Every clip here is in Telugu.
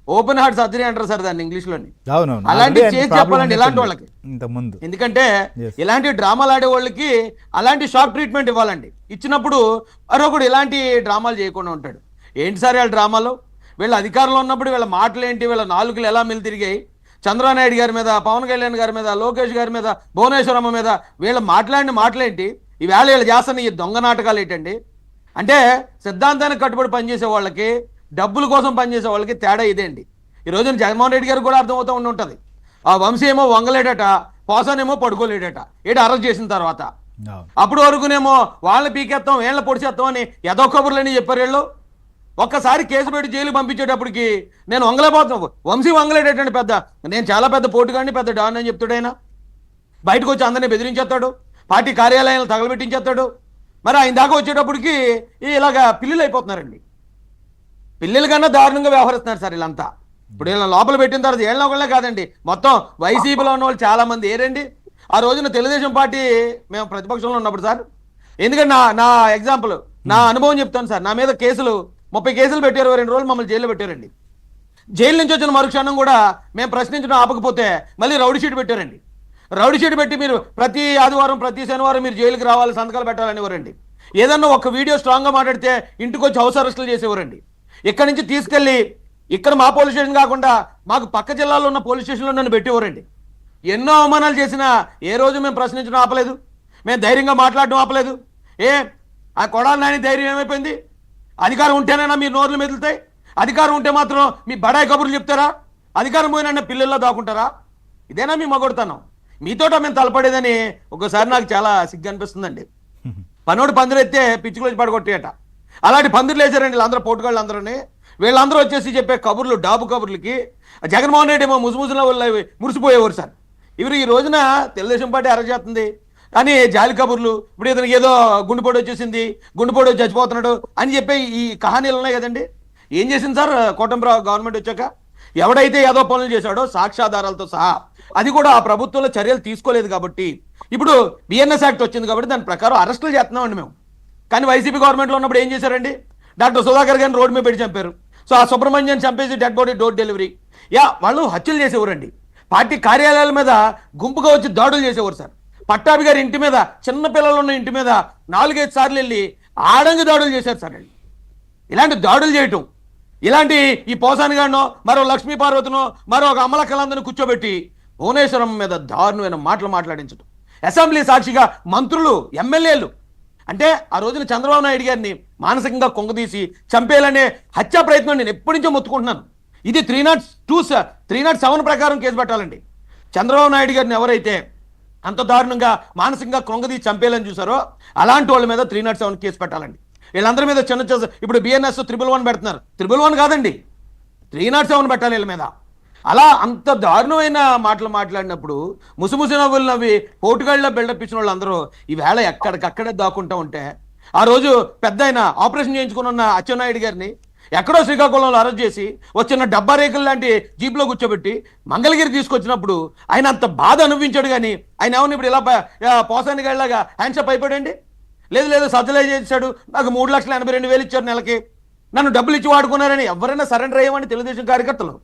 ఓపెన్ హార్ట్ సర్జరీ అంటారు సార్ దాన్ని ఇంగ్లీష్లోని. అవునవును. అలాంటి ఆల్రెడీ చేసి ప్రాబ్లం చెప్పాలండి ఇలాంటి ఉన్నట్టుంది వాళ్ళకి. ఇంతకుముందు. ఎందుకంటే Yes. ఇలాంటి డ్రామాలు ఆడే వాళ్ళకి అలాంటి షాక్ ట్రీట్మెంట్ ఇవ్వాలండి. ఇచ్చినప్పుడు మరొకడు ఇలాంటి డ్రామాలు చేయకుండా ఉంటాడు. ఏంటి సార్ వీళ్ళ డ్రామాలు? వీళ్ళ అధికారంలో ఉన్నప్పుడు వీళ్ళ మాటలు ఏంటి, వీళ్ళ నాలుగులు ఎలా మెలి తిరిగాయి? చంద్రబాబు నాయుడు గారి మీద, పవన్ కళ్యాణ్ గారి మీద, లోకేష్ గారి మీద, భువనేశ్వరమ్మ మీద వీళ్ళ మాట్లాడిన మాటలేంటి? ఈవేళ వీళ్ళు చేస్తున్న ఈ దొంగ నాటకాలు ఏంటండి? అంటే సిద్ధాంతానికి కట్టుబడి పనిచేసే వాళ్ళకి, డబ్బుల కోసం పనిచేసే వాళ్ళకి తేడా ఇదేండి. ఈ రోజున జగన్మోహన్ రెడ్డి గారికి కూడా అర్థమవుతూ ఉంటుంది. ఆ వంశీ ఏమో వంగలేడట, పోసానేమో పడుకోలేడట ఏడు అరెస్ట్ చేసిన తర్వాత. అప్పుడు వరకునేమో వాళ్ళని పీకేస్తాం, వీళ్ళ పొడిచేస్తాం అని ఏదో కబుర్లని చెప్పారు వీళ్ళు. ఒక్కసారి కేసు పెట్టి జైలు పంపించేటప్పటికి నేను వంగలేకపోతున్నాను. వంశీ వంగలేడేటండి, పెద్ద నేను చాలా పెద్ద పోటుగాడిని, పెద్ద డాన్ అని చెప్తాడు ఆయన. బయటకు వచ్చి అందరినీ బెదిరించేస్తాడు, పార్టీ కార్యాలయాలను తగలబెట్టించేస్తాడు. మరి ఆయన దాకా వచ్చేటప్పటికి ఇలాగా పిల్లలు అయిపోతున్నారండి. పిల్లల కన్నా దారుణంగా వ్యవహరిస్తున్నారు సార్ వీళ్ళంతా. ఇప్పుడు వీళ్ళ లోపల పెట్టిన తర్వాత ఏళ్ళ ఒకళ్ళే కాదండి, మొత్తం వైసీపీలో ఉన్న వాళ్ళు చాలా మంది ఏరండి. ఆ రోజున తెలుగుదేశం పార్టీ మేము ప్రతిపక్షంలో ఉన్నప్పుడు సార్, ఎందుకంటే నా ఎగ్జాంపుల్, నా అనుభవం చెప్తాను సార్. నా మీద కేసులు 30 కేసులు పెట్టారు, 2 రోజులు మమ్మల్ని జైల్లో పెట్టారండి. జైలు నుంచి వచ్చిన మరుక్షణం కూడా మేము ప్రశ్నించడం ఆపకపోతే మళ్ళీ రౌడీ షీట్ పెట్టారండి. రౌడీ షీట్ పెట్టి మీరు ప్రతి ఆదివారం, ప్రతి శనివారం మీరు జైలుకి రావాలి, సంతకాలు పెట్టాలనివ్వరండి. ఏదన్నా ఒక వీడియో స్ట్రాంగ్గా మాట్లాడితే ఇంటికి వచ్చి హౌస్ అరెస్టులు చేసేవారండి. ఇక్కడి నుంచి తీసుకెళ్ళి ఇక్కడ మా పోలీస్ స్టేషన్ కాకుండా మాకు పక్క జిల్లాలో ఉన్న పోలీస్ స్టేషన్లో నన్ను పెట్టేవారండి. ఎన్నో అవమానాలు చేసినా ఏ రోజు మేము ప్రశ్నించడం ఆపలేదు, మేము ధైర్యంగా మాట్లాడడం ఆపలేదు. ఆ కొడాలి నాని ధైర్యం ఏమైపోయింది? అధికారం ఉంటేనైనా మీరు నోర్లు మెదులుతాయి, అధికారం ఉంటే మాత్రం మీ బడాయి కబుర్లు చెప్తారా? అధికారం పోయినా పిల్లల్లో దాక్కుంటారా? ఇదేనా మీ మగొడతాను? మీతోట మేము తలపడేదని ఒకసారి నాకు చాలా సిగ్గు అనిపిస్తుందండి. పనోడు పందిరు ఎత్తే పిచ్చుకు వచ్చి పడగొట్టేట, అలాంటి పందిర్లు వేసారండి వీళ్ళందరూ, పోటుగాళ్ళు అందరూని. వీళ్ళందరూ వచ్చేసి చెప్పే కబుర్లు, డాబు కబుర్లకి జగన్మోహన్ రెడ్డి ఏమో ముసుముసులో మురిసిపోయేవారు సార్. ఇవరు ఈ రోజున తెలుగుదేశం పార్టీ అరెస్ట్ చేస్తుంది అని జాలి కబుర్లు, ఇప్పుడు ఇతనికి ఏదో గుండెపోటు వచ్చేసింది, గుండెపోటు వచ్చి చచ్చిపోతున్నాడు అని చెప్పి ఈ కహానీలు ఉన్నాయి కదండి. ఏం చేసింది సార్ కోటంరావు గవర్నమెంట్ వచ్చాక? ఎవడైతే ఏదో పనులు చేశాడో సాక్ష్యాధారాలతో సహా, అది కూడా ఆ ప్రభుత్వంలో చర్యలు తీసుకోలేదు కాబట్టి, ఇప్పుడు బిఎన్ఎస్ యాక్ట్ వచ్చింది కాబట్టి దాని ప్రకారం అరెస్టులు చేస్తున్నామండి మేము. కానీ వైసీపీ గవర్నమెంట్లో ఉన్నప్పుడు ఏం చేశారండి? డాక్టర్ సుధాకర్ గారిని రోడ్డు మీద పెట్టి చంపారు. సో ఆ సుబ్రహ్మణ్యం చంపేసి డెడ్ బాడీ డోర్ డెలివరీ. వాళ్ళు హత్యలు చేసేవారండి. పార్టీ కార్యాలయాల మీద గుంపుగా వచ్చి దాడులు చేసేవారు సార్. పట్టాభి గారి ఇంటి మీద, చిన్న పిల్లలు ఉన్న ఇంటి మీద 4-5 సార్లు వెళ్ళి ఆడంగి దాడులు చేశారు సార్. ఇలాంటి దాడులు చేయటం, ఇలాంటి ఈ పోసాని గారినో, మరో లక్ష్మీ పార్వతినో, మరో ఒక అమలకలందరినీ కూర్చోబెట్టి భువనేశ్వరం మీద దారుణమైన మాటలు మాట్లాడించడం, అసెంబ్లీ సాక్షిగా మంత్రులు, ఎమ్మెల్యేలు. అంటే ఆ రోజున చంద్రబాబు నాయుడు గారిని మానసికంగా కొంగదీసి చంపేయాలనే హత్యా ప్రయత్నం నేను ఎప్పటి నుంచో మొత్తుకుంటున్నాను. ఇది 307 ప్రకారం కేసు పెట్టాలండి. చంద్రబాబు నాయుడు గారిని ఎవరైతే అంత దారుణంగా మానసికంగా కొంగదీసి చంపేయాలని చూసారో అలాంటి వాళ్ళ మీద 307 కేసు పెట్టాలండి. వీళ్ళందరి మీద ఇప్పుడు బిఎన్ఎస్ 111 పెడుతున్నారు. 111 కాదండి, 307 పెట్టాలి వీళ్ళ మీద. అలా అంత దారుణమైన మాటలు మాట్లాడినప్పుడు ముసిముసి నవ్వులు నవ్వి పోటుగాళ్ళ బిల్డప్ ఇచ్చిన వాళ్ళందరూ ఈవేళ ఎక్కడికక్కడే దాక్కుంటూ ఉంటే, ఆ రోజు పెద్ద ఆయన ఆపరేషన్ చేయించుకుని ఉన్న అచ్చెన్నాయుడు గారిని ఎక్కడో శ్రీకాకుళంలో అరెస్ట్ చేసి వచ్చిన డబ్బా రేకులు లాంటి జీప్లో కూర్చోబెట్టి మంగళగిరి తీసుకొచ్చినప్పుడు ఆయన అంత బాధ అనుభవించాడు. కానీ ఆయన ఏమన్నా ఇప్పుడు ఇలా పోసాని గాడిలాగా హ్యాండ్షప్ అయిపోయాడండి? లేదు సజ్జలై చేశాడు, నాకు 3,82,000 ఇచ్చారు నెలకి, నన్ను డబ్బులు ఇచ్చి వాడుకున్నారని ఎవరైనా సరెండర్ అయ్యామని తెలుగుదేశం కార్యకర్తలు.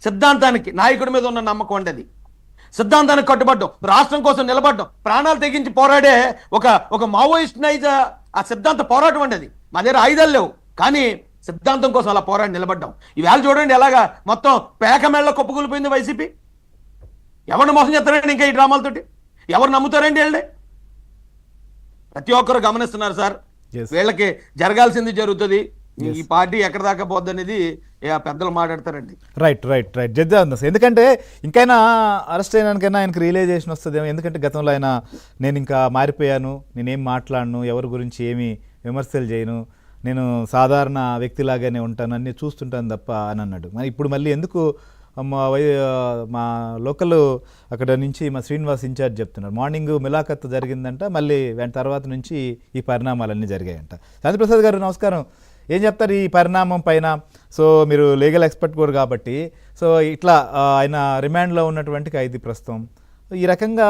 సిద్ధాంతానికి, నాయకుడి మీద ఉన్న నమ్మకం అండి అది. సిద్ధాంతానికి కట్టుబడ్డం, రాష్ట్రం కోసం నిలబడ్డం, ప్రాణాలు తెగించి పోరాడే ఒక మావోయిస్ట్ నైజ్ ఆ సిద్ధాంత పోరాటం అండి అది. మా దగ్గర ఆయుధాలు లేవు, కానీ సిద్ధాంతం కోసం అలా పోరాడి నిలబడ్డాం. ఈవేళ చూడండి ఎలాగా మొత్తం పేక మెళ్ళ కుప్పకూలిపోయింది వైసీపీ. ఎవరిని మోసం చేస్తారండి ఇంకా ఈ డ్రామాలతోటి? ఎవరు నమ్ముతారండి వీళ్ళని? ప్రతి ఒక్కరు గమనిస్తున్నారు సార్. వీళ్ళకి జరగాల్సింది జరుగుతుంది. ఈ పార్టీ ఎక్కడ దాకా పోద్ది అనేది పెద్దలు మాట్లాడతారండి. Right judge. ఎందుకంటే ఇంకైనా అరెస్ట్ అయినాకైనా ఆయనకు రియలైజేషన్ వస్తుందేమో. ఎందుకంటే గతంలో ఆయన నేను ఇంకా మారిపోయాను, నేనేం మాట్లాడను, ఎవరి గురించి ఏమి విమర్శలు చేయను, నేను సాధారణ వ్యక్తిలాగానే ఉంటాను, అన్నీ చూస్తుంటాను తప్ప అని అన్నాడు. మరి ఇప్పుడు మళ్ళీ ఎందుకు మా లోకల్ అక్కడ నుంచి మా శ్రీనివాస్ ఇన్ఛార్జ్ చెప్తున్నారు, మార్నింగ్ మిలాఖత్ జరిగిందంట, మళ్ళీ వెంట తర్వాత నుంచి ఈ పరిణామాలన్నీ జరిగాయంట. శాంతిప్రసాద్ గారు నమస్కారం. ఏం చెప్తారు ఈ పరిణామం పైన? సో మీరు లీగల్ ఎక్స్పర్ట్ కూడా కాబట్టి, సో ఇట్లా ఆయన రిమాండ్లో ఉన్నటువంటి ఖైదీ ప్రస్తుతం ఈ రకంగా